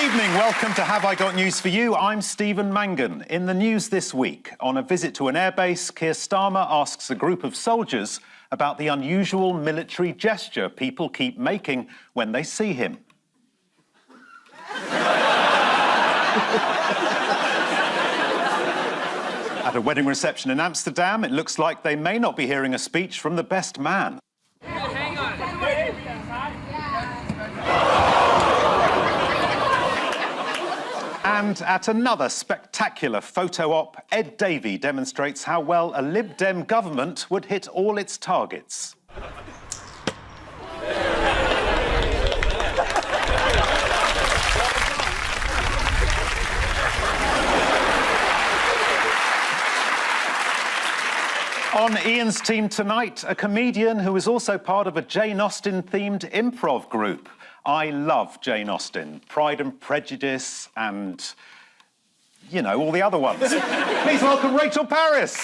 evening, welcome to Have I Got News For You? I'm Stephen Mangan. In the news this week, on a visit to an airbase, Keir Starmer asks a group of soldiers about the unusual military gesture people keep making when they see him. At a wedding reception in Amsterdam, it looks like they may not be hearing a speech from the best man. And at another spectacular photo op, Ed Davey demonstrates how well a Lib Dem government would hit all its targets. On Ian's team tonight, a comedian who is also part of a Jane Austen-themed improv group. I love Jane Austen, Pride and Prejudice and, you know, all the other ones. Please welcome Rachel Paris.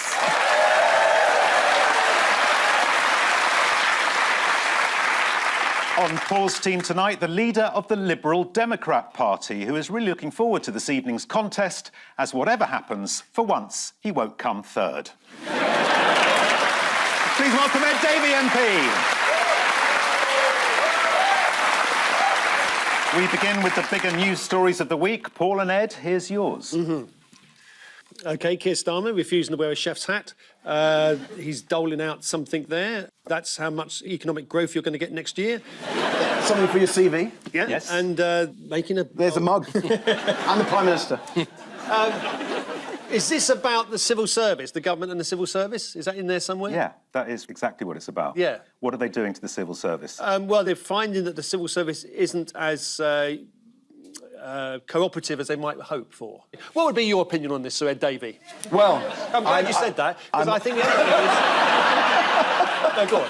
On Paul's team tonight, the leader of the Liberal Democrat Party, who is really looking forward to this evening's contest, as whatever happens, for once, he won't come third. Please welcome Ed Davey, MP. We begin with the bigger news stories of the week. Paul and Ed, here's yours. OK, Keir Starmer refusing to wear a chef's hat. He's doling out something there. That's how much economic growth you're going to get next year. Something for your CV. Yeah. Yes. And making a... There's a mug. And the Prime Minister. Is this about the civil service, the government and the civil service? Is that in there somewhere? Yeah, that is exactly what it's about. Yeah. What are they doing to the civil service? Well, they're finding that the civil service isn't as cooperative as they might hope for. What would be your opinion on this, Sir Ed Davey? Well, I'm glad you said that, because I think the other thing is... No, go on.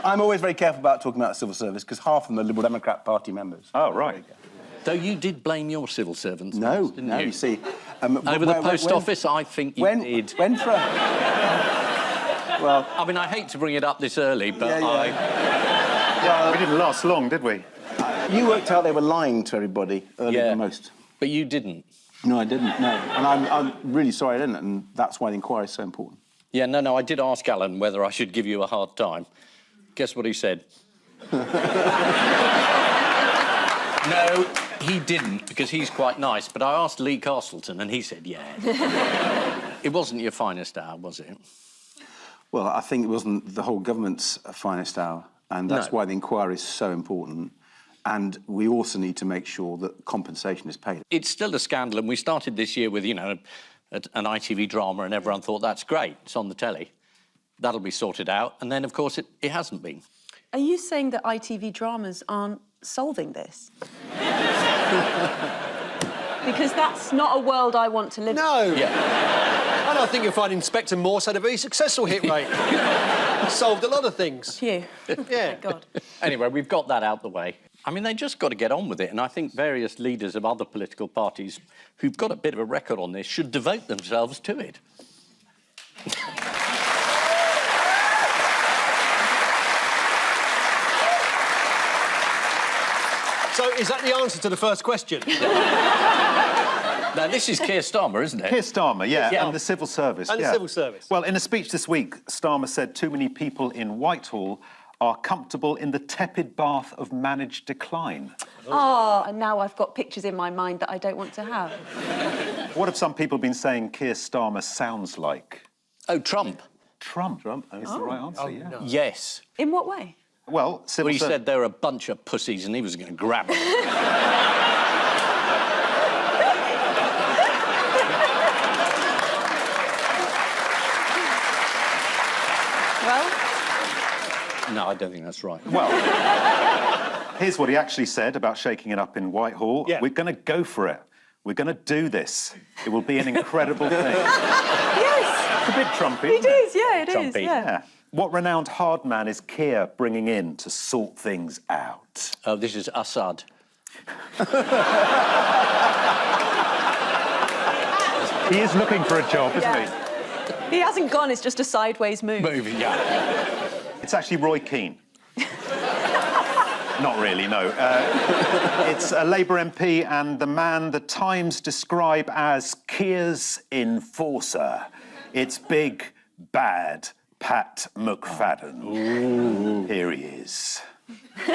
I'm always very careful about talking about the civil service because half of them are Liberal Democrat Party members. Oh, right. Though you did blame your civil servants. No, didn't no, you? you see... Over the post office, I think you did. When for... Well... I mean, I hate to bring it up this early, but Well, we didn't last long, did we? You worked out they were lying to everybody earlier than most. But you didn't. No, I didn't, no. And I'm really sorry I didn't, and that's why the inquiry is so important. Yeah, no, I did ask Alan whether I should give you a hard time. Guess what he said? No, he didn't, because he's quite nice. But I asked Lee Castleton, and he said, yeah. It wasn't your finest hour, was it? Well, I think it wasn't the whole government's finest hour, and that's why the inquiry is so important. And we also need to make sure that compensation is paid. It's still a scandal, and we started this year with, you know, an ITV drama, and everyone thought, that's great, it's on the telly. That'll be sorted out. And then, of course, it hasn't been. Are you saying that ITV dramas aren't solving this? Because that's not a world I want to live in. No. Yeah. And I think you'll find Inspector Morse had a very successful hit rate. Solved a lot of things. Phew. Yeah. Thank God. Anyway, we've got that out the way. I mean, they just got to get on with it, and I think various leaders of other political parties who've got a bit of a record on this should devote themselves to it. So, is that the answer to the first question? Now, this is Keir Starmer, isn't it? Keir Starmer, yeah, Yeah. and the civil service. And the yeah. civil service. Well, in a speech this week, Starmer said too many people in Whitehall are comfortable in the tepid bath of managed decline. Oh, and now I've got pictures in my mind that I don't want to have. What have some people been saying Keir Starmer sounds like? Oh, Trump. Trump. Trump is the right answer, yeah. No. Yes. In what way? Well, civil Well, he ser- said they were a bunch of pussies and he was going to grab them. Well... No, I don't think that's right. Well, here's what he actually said about shaking it up in Whitehall. Yeah. We're going to go for it. We're going to do this. It will be an incredible thing. Yes! It's a bit Trumpy, It isn't is, yeah, it is, Trumpy. yeah. Yeah. What renowned hard man is Keir bringing in to sort things out? Oh, this is Assad. He is looking for a job, isn't Yeah. He hasn't gone, it's just a sideways move. Movie, yeah. he? It's actually Roy Keane. Not really, no. It's a Labour MP and the man the Times describe as Keir's enforcer. It's big, bad Pat McFadden. Ooh. Here he is. I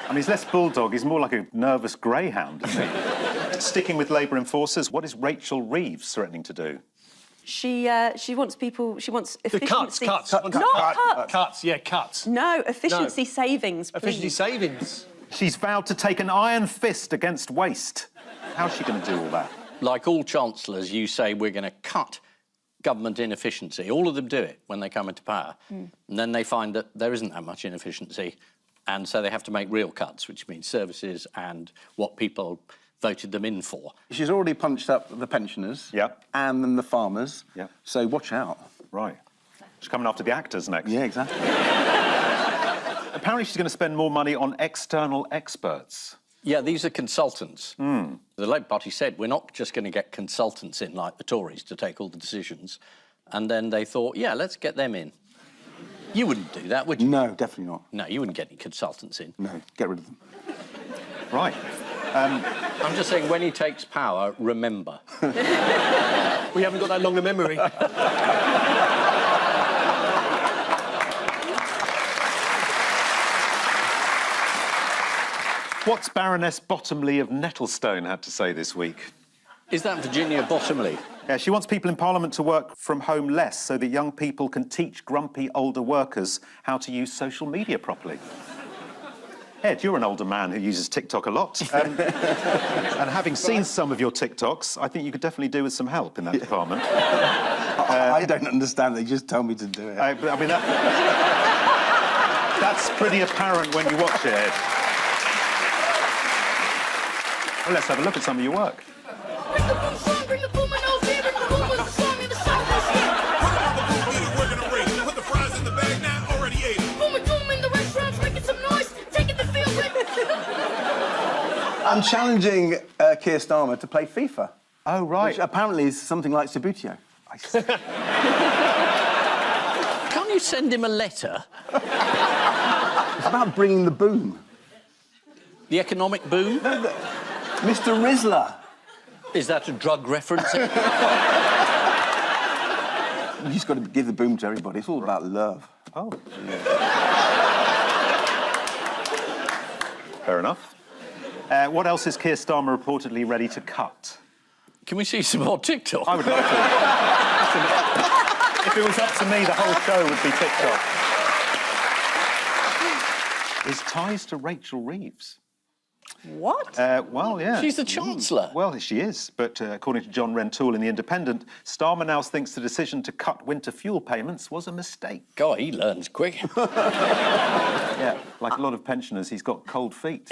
mean, he's less bulldog, he's more like a nervous greyhound, isn't he? Sticking with Labour enforcers, what is Rachel Reeves threatening to do? She wants people. She wants efficiency. Cuts. Not cuts. Cuts. No, efficiency savings. Please. Efficiency savings. She's vowed to take an iron fist against waste. How's she going to do all that? Like all chancellors, you say we're going to cut government inefficiency. All of them do it when they come into power. And then they find that there isn't that much inefficiency. And so they have to make real cuts, which means services and what people voted them in for. She's already punched up the pensioners. Yep. And then the farmers. Yep. So watch out. Right. She's coming after the actors next. Yeah, exactly. Apparently she's going to spend more money on external experts. Yeah, these are consultants. The Labour Party said, we're not just going to get consultants in like the Tories to take all the decisions. And then they thought, yeah, let's get them in. You wouldn't do that, would you? No, definitely not. No, you wouldn't get any consultants in. No, get rid of them. Right. I'm just saying, when he takes power, remember. We haven't got that long a memory. What's Baroness Bottomley of Nettlestone had to say this week? Is that Virginia Bottomley? Yeah, she wants people in Parliament to work from home less so that young people can teach grumpy older workers how to use social media properly. Ed, you're an older man who uses TikTok a lot. And having seen some of your TikToks, I think you could definitely do with some help in that department. I don't understand. They just tell me to do it. I mean, that's pretty apparent when you watch it, Ed. Well, let's have a look at some of your work. I'm challenging Keir Starmer to play FIFA. Oh, right. Which apparently is something like Subbuteo. Can't you send him a letter? It's about bringing the boom. The economic boom? Mr. Rizzler. Is that a drug reference? He's got to give the boom to everybody. It's all about love. Oh. Yeah. Fair enough. What else is Keir Starmer reportedly ready to cut? Can we see some more TikTok? I would like to. If it was up to me, the whole show would be TikTok. His ties to Rachel Reeves. What? Well, yeah. She's the Chancellor. Well, she is. But according to John Rentoul in The Independent, Starmer now thinks the decision to cut winter fuel payments was a mistake. God, he learns quick. Yeah, like a lot of pensioners, he's got cold feet.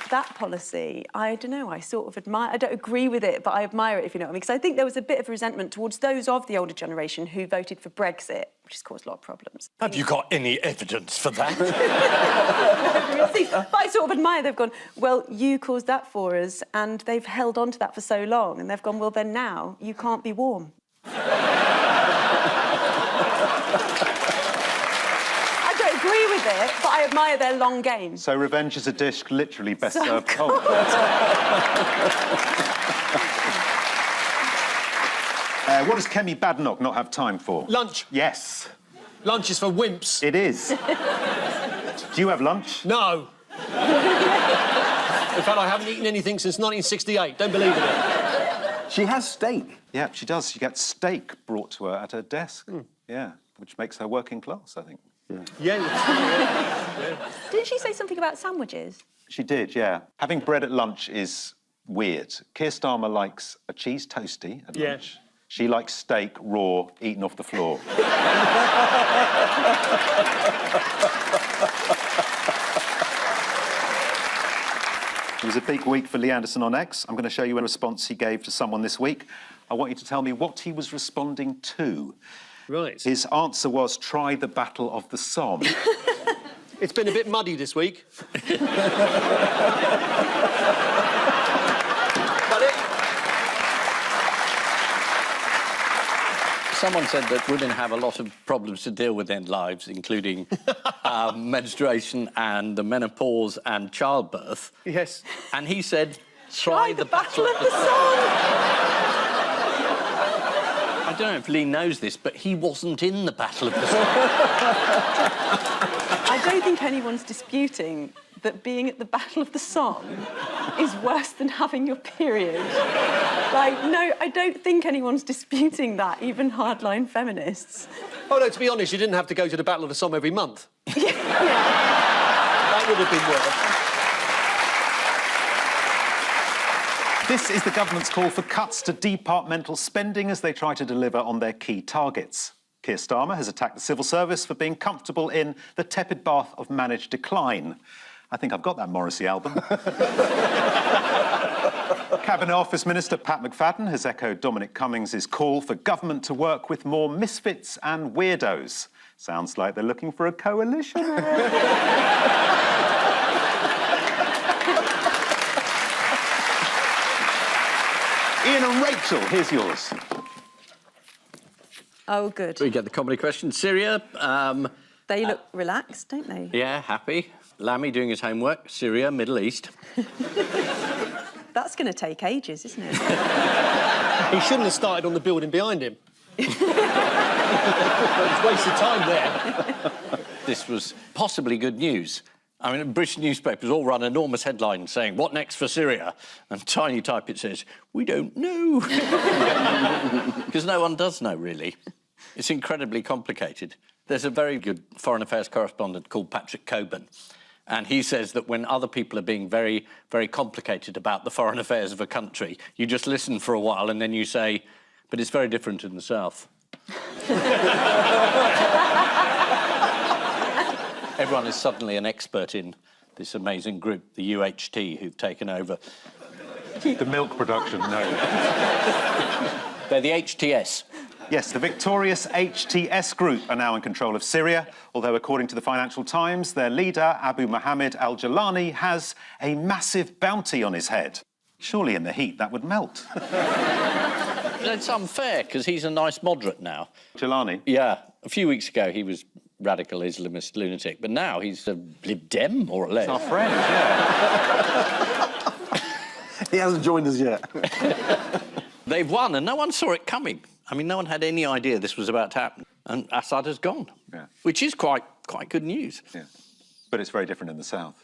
That policy, I don't know, I sort of admire, I don't agree with it, but I admire it, if you know what I mean, because I think there was a bit of resentment towards those of the older generation who voted for Brexit, which has caused a lot of problems. Have you got any evidence for that? But I sort of admire, they've gone, well, you caused that for us, and they've held on to that for so long, and they've gone, well, then now you can't be warm. I don't agree with it, but I admire their long game. So revenge is a dish literally best served cold. What does Kemi Badenoch not have time for? Lunch. Yes. Lunch is for wimps. It is. Do you have lunch? No. In fact, I haven't eaten anything since 1968. Don't believe it. She has steak. Yeah, she does. She gets steak brought to her at her desk. Yeah, which makes her working class, I think. Yeah. Didn't she say something about sandwiches? She did, yeah. Having bread at lunch is weird. Keir Starmer likes a cheese toastie at lunch. She likes steak, raw, eaten off the floor. It was a big week for Lee Anderson on X. I'm going to show you a response he gave to someone this week. I want you to tell me what he was responding to. Right. His answer was, try the Battle of the Somme. It's been a bit muddy this week. Someone said that women have a lot of problems to deal with in lives, including menstruation and the menopause and childbirth. Yes. And he said, try the Battle of the Somme. I don't know if Lee knows this, but he wasn't in the Battle of the Somme. I don't think anyone's disputing that being at the Battle of the Somme is worse than having your period. Like, no, I don't think anyone's disputing that, even hardline feminists. Oh, no, to be honest, you didn't have to go to the Battle of the Somme every month. Yeah. That would have been worse. This is the government's call for cuts to departmental spending as they try to deliver on their key targets. Keir Starmer has attacked the civil service for being comfortable in the tepid bath of managed decline. I think I've got that Morrissey album. Cabinet Office Minister Pat McFadden has echoed Dominic Cummings' call for government to work with more misfits and weirdos. Sounds like they're looking for a coalition. Ian and Rachel, here's yours. Oh, good. We get the comedy question. Syria. They look relaxed, don't they? Yeah, happy. Lammy doing his homework. Syria, Middle East. That's going to take ages, isn't it? He shouldn't have started on the building behind him. He's wasted time there. This was possibly good news. I mean, British newspapers all run enormous headlines saying, what next for Syria? And tiny type it says, we don't know. Because no one does know, really. It's incredibly complicated. There's a very good foreign affairs correspondent called Patrick Cockburn, and he says that when other people are being very, very complicated about the foreign affairs of a country, you just listen for a while and then you say, but it's very different in the south. Everyone is suddenly an expert in this amazing group, the UHT, who've taken over. The milk production, no. They're the HTS. Yes, the victorious HTS group are now in control of Syria, although according to the Financial Times, their leader, Abu Mohammed al-Jalani, has a massive bounty on his head. Surely in the heat that would melt. It's unfair, because he's a nice moderate now. Jalani? Yeah. A few weeks ago, he was radical Islamist lunatic, but now he's a Lib Dem, more or less. Our friend, yeah. He hasn't joined us yet. They've won, and no one saw it coming. I mean, no one had any idea this was about to happen. And Assad has gone, Yeah. which is quite good news. Yeah. But it's very different in the south.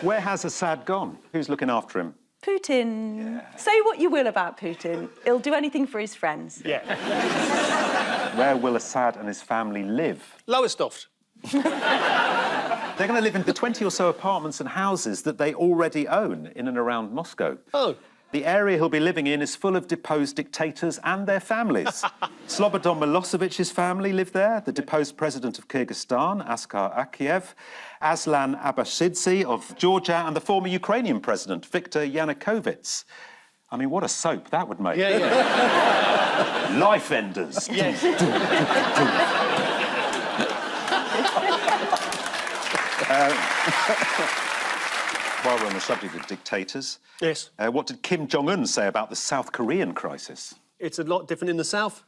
Where has Assad gone? Who's looking after him? Putin. Yeah. Say what you will about Putin. He'll do anything for his friends. Yeah. Where will Assad and his family live? Lowestoft. They're going to live in the 20 or so apartments and houses that they already own in and around Moscow. Oh. The area he'll be living in is full of deposed dictators and their families. Slobodan Milosevic's family live there, the deposed president of Kyrgyzstan, Askar Akiev, Aslan Abashidze of Georgia, and the former Ukrainian president, Viktor Yanukovych. I mean, what a soap that would make. Yeah, yeah. Life enders. Yes. While we're on the subject of dictators, Yes. what did Kim Jong-un say about the South Korean crisis? It's a lot different in the south.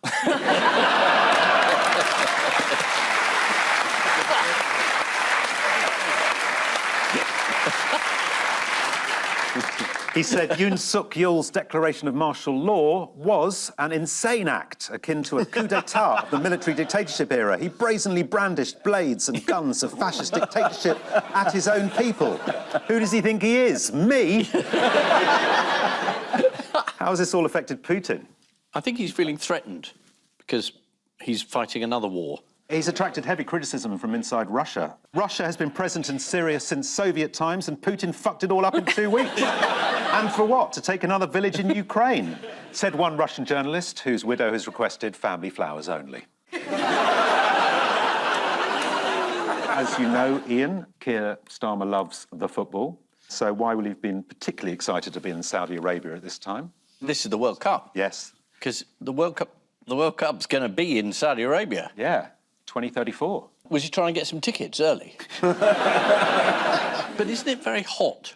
He said Yoon Suk-yeol's declaration of martial law was an insane act, akin to a coup d'etat of the military dictatorship era. He brazenly brandished blades and guns of fascist dictatorship at his own people. Who does he think he is? Me? How has this all affected Putin? I think he's feeling threatened because he's fighting another war. He's attracted heavy criticism from inside Russia. Russia has been present in Syria since Soviet times, and Putin fucked it all up in 2 weeks. And for what? To take another village in Ukraine, said one Russian journalist whose widow has requested family flowers only. As you know, Ian, Keir Starmer loves the football. So why will he have been particularly excited to be in Saudi Arabia at this time? This is the World Cup. Yes. Because the World Cup's going to be in Saudi Arabia. Yeah, 2034. Was he trying to get some tickets early? But isn't it very hot?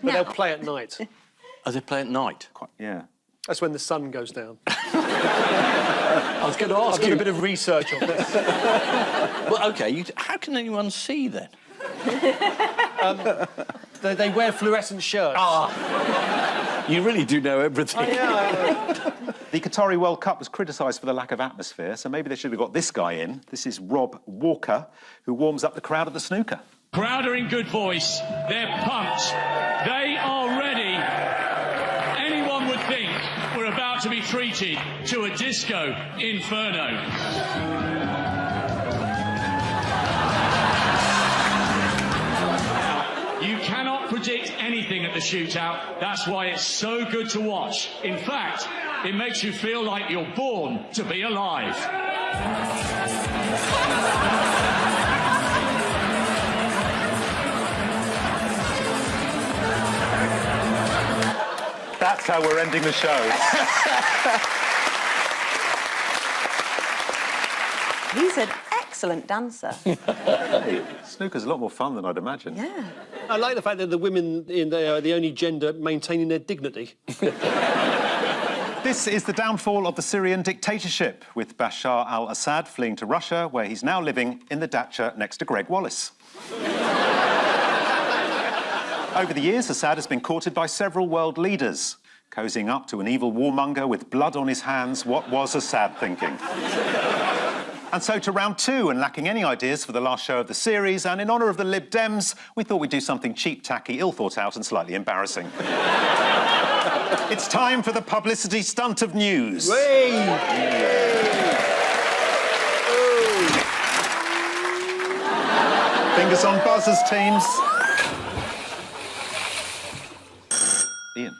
But they'll play at night. Oh, they play at night. Yeah. That's when the sun goes down. I was going to ask I've done a bit of research on this. Well, OK, how can anyone see then? They wear fluorescent shirts. You really do know everything. The Qatari World Cup was criticised for the lack of atmosphere, so maybe they should have got this guy in. This is Rob Walker, who warms up the crowd at the snooker. Crowd are in good voice. They're pumped. They are ready. Anyone would think we're about to be treated to a disco inferno. You cannot predict anything at the shootout. That's why it's so good to watch. In fact, it makes you feel like you're born to be alive. That's how we're ending the show. He's an excellent dancer. Snooker's a lot more fun than I'd imagine. Yeah. I like the fact that the women are the only gender maintaining their dignity. This is the downfall of the Syrian dictatorship, with Bashar al-Assad fleeing to Russia, where he's now living in the dacha next to Greg Wallace. Over the years, Assad has been courted by several world leaders. Cozying up to an evil warmonger with blood on his hands, what was Assad thinking? And so to round two, and lacking any ideas for the last show of the series, and in honour of the Lib Dems, we thought we'd do something cheap, tacky, ill-thought-out and slightly embarrassing. It's time for the publicity stunt of news. Fingers on buzzers, teams. Ian.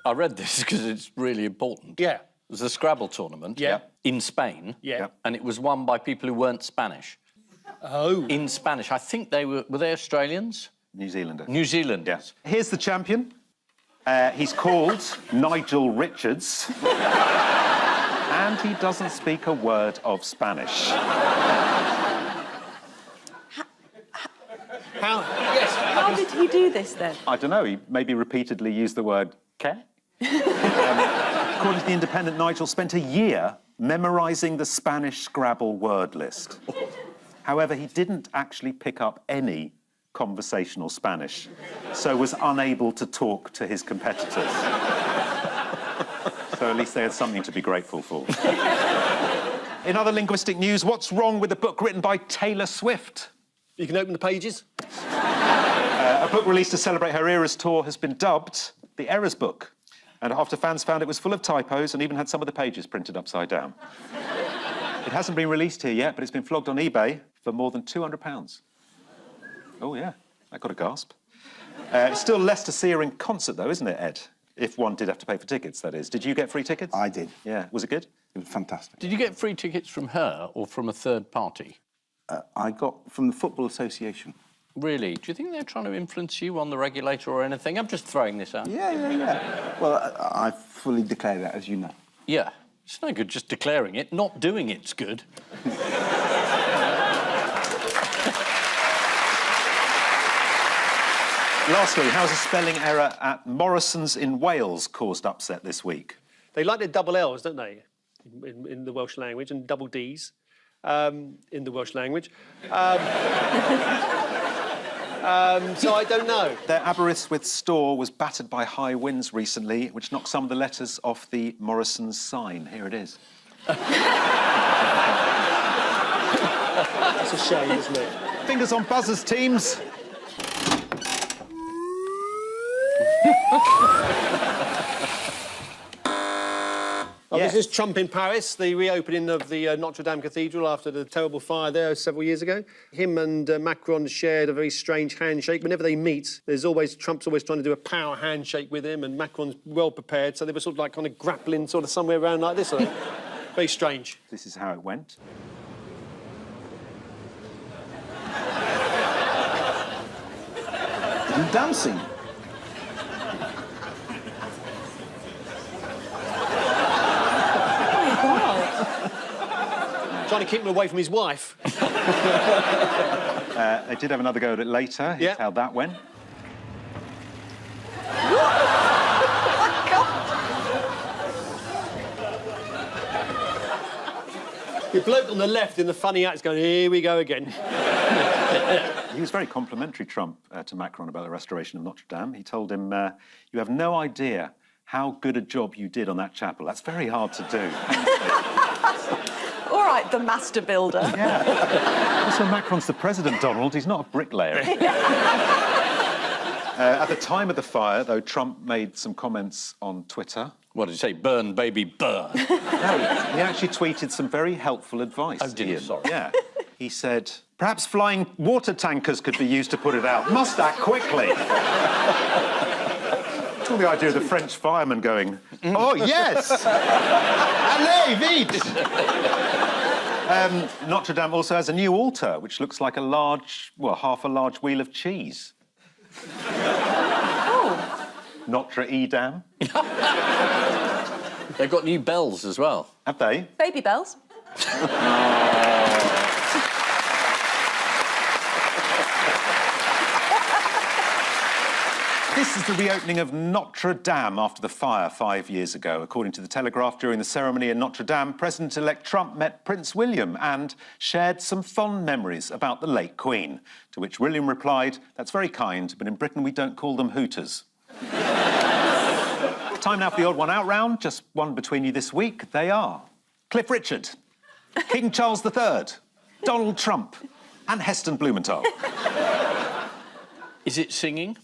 I read this because it's really important. Yeah. It was the Scrabble tournament in Spain. Yeah. And it was won by people who weren't Spanish. Oh. In Spanish. I think they were they Australians? New Zealander. New Zealanders. Yes. Here's the champion. He's called Nigel Richards. And he doesn't speak a word of Spanish. How did he do this, then? I don't know, he maybe repeatedly used the word "que?" According to The Independent, Nigel spent a year memorising the Spanish Scrabble word list. However, he didn't actually pick up any conversational Spanish, so was unable to talk to his competitors. So at least they had something to be grateful for. In other linguistic news, what's wrong with a book written by Taylor Swift? You can open the pages. A book released to celebrate her Eras tour has been dubbed the Eras Book. And after fans found it was full of typos and even had some of the pages printed upside down. It hasn't been released here yet, but it's been flogged on eBay for more than £200. Oh, yeah, I got a gasp. It's still less to see her in concert, though, isn't it, Ed? If one did have to pay for tickets, that is. Did you get free tickets? I did. Yeah. Was it good? It was fantastic. Did you get free tickets from her or from a third party? I got from the Football Association. Really? Do you think they're trying to influence you on the regulator or anything? I'm just throwing this out. Yeah. Well, I fully declare that, as you know. Yeah. It's no good just declaring it. Not doing it's good. Lastly, how's a spelling error at Morrison's in Wales caused upset this week? They like their double L's, don't they, in the Welsh language, and double D's in the Welsh language. So I don't know. Their Aberystwyth store was battered by high winds recently, which knocked some of the letters off the Morrison's sign. Here it is. It's a shame, isn't it? Fingers on buzzers, teams. This is Trump in Paris, the reopening of the Notre Dame Cathedral after the terrible fire there several years ago. Him and Macron shared a very strange handshake. Whenever they meet, Trump's always trying to do a power handshake with him, and Macron's well prepared, so they were sort of like kind of grappling sort of somewhere around like this. Very strange. This is how it went. You dancing? Trying to keep him away from his wife. They did have another go at it later. Here's how that went. bloke on the left in the funny hat is going, here we go again. He was very complimentary, Trump, to Macron about the restoration of Notre Dame. He told him, you have no idea how good a job you did on that chapel. That's very hard to do. All right, the master builder. Yeah. Also, Macron's the president, Donald. He's not a bricklayer. At the time of the fire, though, Trump made some comments on Twitter. What did he say? Burn, baby, burn. No, he actually tweeted some very helpful advice. Oh, did he? Ian. Sorry. Yeah. He said, perhaps flying water tankers could be used to put it out. Must act quickly. It's all the idea of the French firemen going, oh, yes! Allez, vite! Notre Dame also has a new altar, which looks like a large, well, half a large wheel of cheese. Oh. Notre Dame. They've got new bells as well. Have they? Baby bells. This is the reopening of Notre Dame after the fire 5 years ago. According to The Telegraph, during the ceremony in Notre Dame, President-elect Trump met Prince William and shared some fond memories about the late Queen, to which William replied, that's very kind, but in Britain we don't call them hooters. Time now for the odd one out round. Just one between you this week. They are Cliff Richard, King Charles III, Donald Trump and Heston Blumenthal. Is it singing?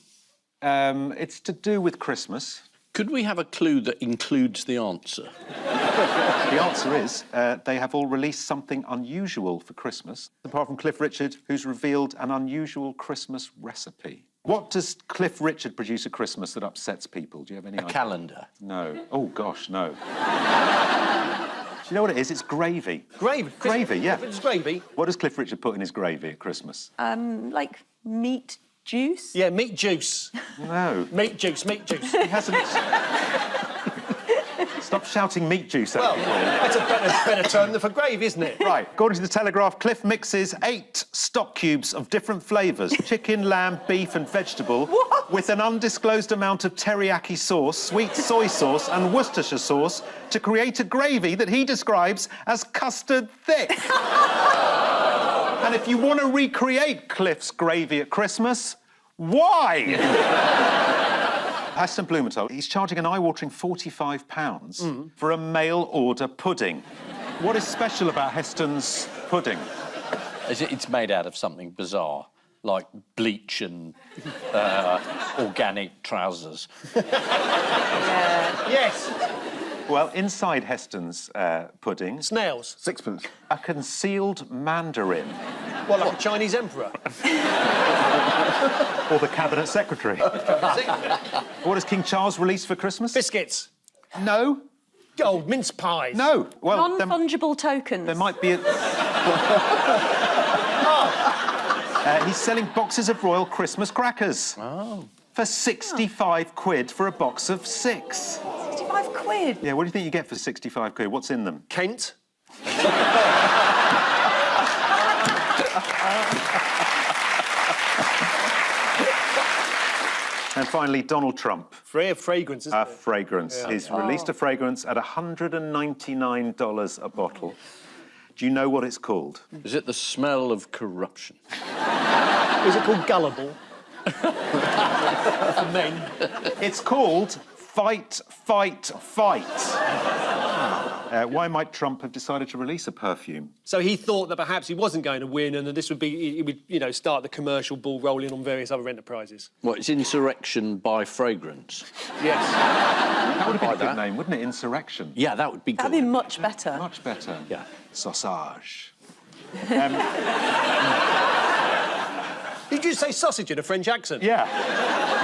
It's to do with Christmas. Could we have a clue that includes the answer? The answer is they have all released something unusual for Christmas, apart from Cliff Richard, who's revealed an unusual Christmas recipe. What does Cliff Richard produce at Christmas that upsets people? Do you have any idea? A calendar. No. Oh, gosh, no. Do you know what it is? It's gravy. Gravy? Gravy, yeah. It's gravy. What does Cliff Richard put in his gravy at Christmas? Like meat juice? Yeah, meat juice. No. Meat juice, meat juice. He hasn't... Stop shouting meat juice at Well, me. that's a better term than for gravy, isn't it? Right, according to The Telegraph, Cliff mixes 8 stock cubes of different flavours, chicken, lamb, beef and vegetable, with an undisclosed amount of teriyaki sauce, sweet soy sauce and Worcestershire sauce to create a gravy that he describes as custard thick. And if you want to recreate Cliff's gravy at Christmas, why? Heston Blumenthal, he's charging an eye-watering £45 for a mail-order pudding. What is special about Heston's pudding? It's made out of something bizarre, like bleach and organic trousers. Yes. Well, inside Heston's pudding... Snails. Sixpence. A concealed mandarin. Well, like a Chinese emperor. Or the cabinet secretary. What does King Charles release for Christmas? Biscuits. No. Gold mince pies. No. Well, Non-fungible tokens. there might be a... he's selling boxes of Royal Christmas crackers. Oh. For 65 quid for a box of 6. 65 quid. Yeah, what do you think you get for 65 quid? What's in them? Kent. And finally, Donald Trump. Free of fragrance, isn't A it? fragrance. Yeah. He's released a fragrance at $199 a bottle. Do you know what it's called? Is it the smell of corruption? Is it called Gullible? For men. It's called Fight, Fight, Fight. Why might Trump have decided to release a perfume? So he thought that perhaps he wasn't going to win and that this would be, it would, you know, start the commercial ball rolling on various other enterprises. Well, it's insurrection by fragrance. Yes. That would have been a good that. name, wouldn't it? Insurrection. Yeah, that would be good. That'd be much better. Much better. Yeah. Sausage. Did you say sausage in a French accent? Yeah.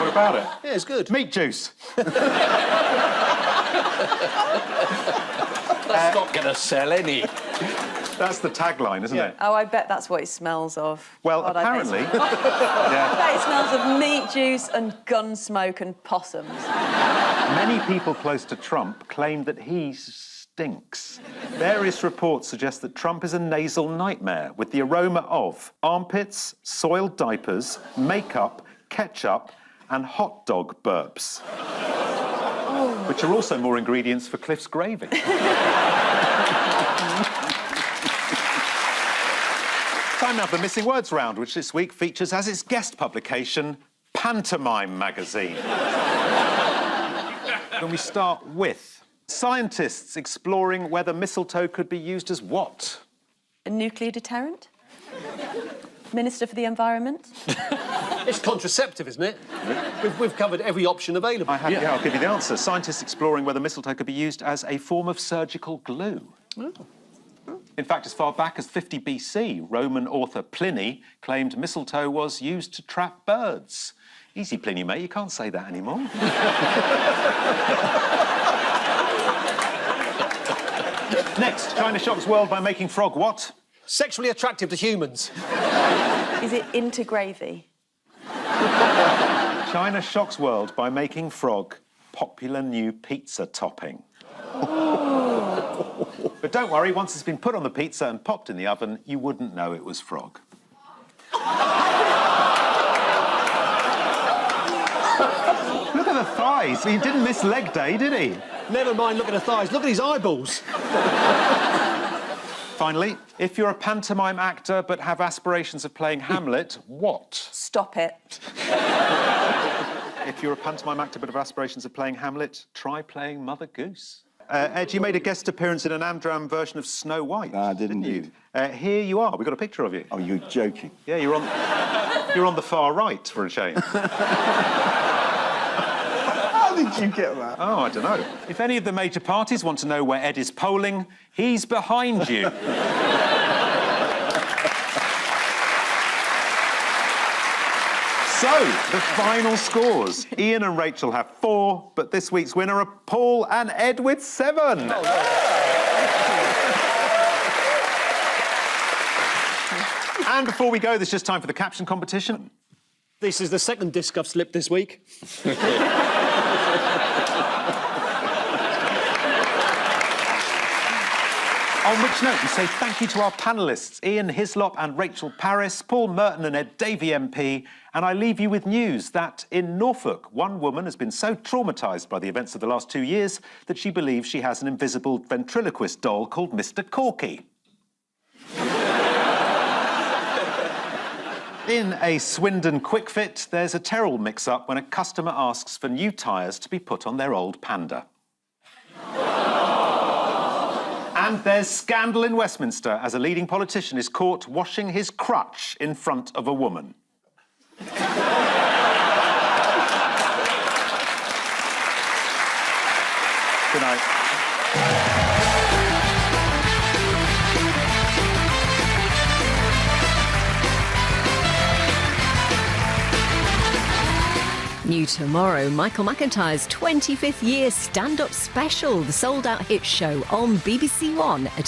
What about it? Yeah, it's good. Meat juice. That's not going to sell any. That's the tagline, isn't it? Oh, I bet that's what it smells of. Well, God, I bet apparently... I bet it smells of meat juice and gun smoke and possums. Many people close to Trump claim that he stinks. Various reports suggest that Trump is a nasal nightmare with the aroma of armpits, soiled diapers, makeup, ketchup and hot dog burps. Which are also more ingredients for Cliff's gravy. time now for the Missing Words round, which this week features as its guest publication, Pantomime magazine. Can we start with scientists exploring whether mistletoe could be used as what? A nuclear deterrent? Minister for the Environment? It's contraceptive, isn't it? We've covered every option available. Yeah, I'll give you the answer. Scientists exploring whether mistletoe could be used as a form of surgical glue. Oh. In fact, as far back as 50 BC, Roman author Pliny claimed mistletoe was used to trap birds. Easy, Pliny, mate, you can't say that anymore. Next, China shocks world by making frog what? Sexually attractive to humans. Is it into gravy? China shocks world by making frog popular new pizza topping. But don't worry, once it's been put on the pizza and popped in the oven, you wouldn't know it was frog. Look at the thighs. He didn't miss leg day, did he? Never mind, look at the thighs. Look at his eyeballs. Finally, if you're a pantomime actor but have aspirations of playing Hamlet, what? Stop it. If you're a pantomime actor but have aspirations of playing Hamlet, try playing Mother Goose. Ed, you made a guest appearance in an Amdram version of Snow White. Didn't you? Here you are. We've got a picture of you. Oh, you're joking. Yeah, you're on the far right, for a change. How did you get that? Oh, I don't know. If any of the major parties want to know where Ed is polling, he's behind you. So, the final scores. Ian and Rachel have 4, but this week's winner are Paul and Ed with 7. And before we go, there's just time for the caption competition. This is the second disc I've slipped this week. On which note, we say thank you to our panellists, Ian Hislop and Rachel Parris, Paul Merton and Ed Davey MP, and I leave you with news that in Norfolk, one woman has been so traumatised by the events of the last 2 years that she believes she has an invisible ventriloquist doll called Mr. Corky. In a Swindon quick fit, there's a terrible mix-up when a customer asks for new tyres to be put on their old Panda. And there's scandal in Westminster as a leading politician is caught washing his crutch in front of a woman. Good night. New tomorrow, Michael McIntyre's 25th year stand-up special, the sold-out hit show on BBC One at